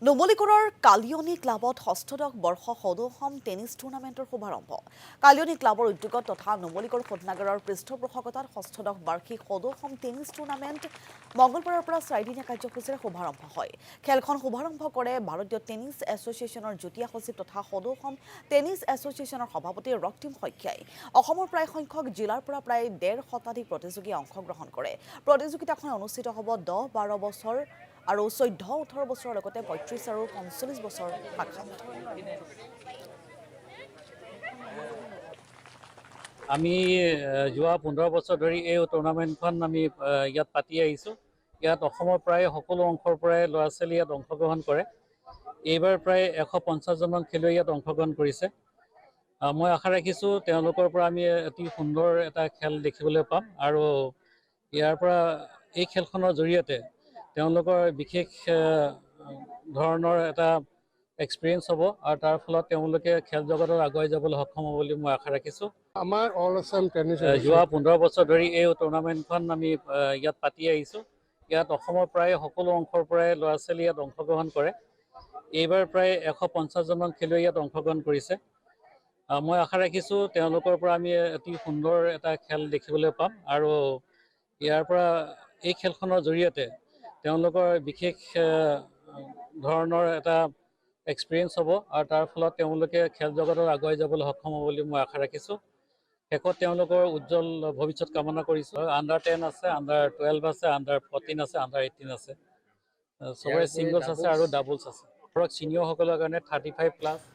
নুমলীগড়ৰ কালিয়নী ক্লাবত ষষ্ঠদশ বৰ্ষ সদৌ টেনিছ টুৰ্ণামেণ্টৰ শুভাৰম্ভ। কালিয়নী ক্লাবৰ উদ্যোগত তথা নুমলীগড় শোধনাগাৰৰ পৃষ্ঠপোষকতাত ষষ্ঠদশ বাৰ্ষিক সদৌ টেনিছ টুৰ্ণামেণ্ট মঙলবাৰৰ পৰা 4দিনীয়া কাৰ্যসূচীৰে শুভাৰম্ভ হয়। খেলখন শুভাৰম্ভ কৰে ভাৰতীয় টেনিছ এছ'চিয়েশ্যনৰ যুটীয়া সচিব তথা সদৌ টেনিছ এছ'চিয়েশ্যনৰ সভাপতি ৰক্তিম শইকীয়াই। অসমৰ প্ৰায় সংখ্যক জিলাৰ পৰা প্ৰায় 1.5 শতাধিক প্ৰতিযোগীয়ে অংশগ্ৰহণ কৰে। প্ৰতিযোগিতাখন অনুষ্ঠিত হ'ব 10-12 বছৰ আৰু 14-18 বছৰৰ লগতে 35 আৰু 45 বছৰ শাখাত। আমি যোৱা 15 বছৰ ধৰি এই টুৰ্ণামেণ্টখন আমি ইয়াত পাতি আহিছোঁ। ইয়াত অসমৰ প্ৰায় সকলো অংশৰ পৰাই ল'ৰা ছোৱালী ইয়াত অংশগ্ৰহণ কৰে। এইবাৰ প্ৰায় 150জনমান খেলুৱৈ ইয়াত অংশগ্ৰহণ কৰিছে। মই আশা ৰাখিছোঁ তেওঁলোকৰ পৰা আমি অতি সুন্দৰ এটা খেল দেখিবলৈ পাম আৰু ইয়াৰ পৰা এই খেলখনৰ জৰিয়তে তেওঁলোকৰ বিশেষ ধৰণৰ এটা এক্সপিৰিয়েঞ্চ হ'ব আৰু তাৰ ফলত তেওঁলোকে খেল জগতত আগুৱাই যাবলৈ সক্ষম হ'ব বুলি মই আশা ৰাখিছোঁ। আমাৰ অল আছাম টেনিছ যোৱা 15 বছৰ ধৰি এই টুৰ্ণামেণ্টখন আমি ইয়াত পাতি আহিছোঁ। ইয়াত অসমৰ প্ৰায় সকলো অংশৰ পৰাই ল'ৰা ছোৱালী ইয়াত অংশগ্ৰহণ কৰে। এইবাৰ প্ৰায় 150জনমান খেলুৱৈ ইয়াত অংশগ্ৰহণ কৰিছে। মই আশা ৰাখিছোঁ তেওঁলোকৰ পৰা আমি অতি সুন্দৰ এটা খেল দেখিবলৈ পাম আৰু ইয়াৰ পৰা এই খেলখনৰ জৰিয়তে তেওঁলোকৰ বিশেষ ধৰণৰ এটা এক্সপিৰিয়েঞ্চ হ'ব আৰু তাৰ ফলত তেওঁলোকে খেল জগতত আগুৱাই যাবলৈ সক্ষম হ'ব বুলি মই আশা ৰাখিছোঁ। শেষত তেওঁলোকৰ উজ্জ্বল ভৱিষ্যত কামনা কৰিছোঁ। আণ্ডাৰ 10 আছে, আণ্ডাৰ 12 আছে, আণ্ডাৰ 14 আছে, আণ্ডাৰ 18 আছে। চবৰে ছিংগলছ আছে আৰু ডাবলছ আছে। ধৰক ছিনিয়ৰসকলৰ কাৰণে 35+।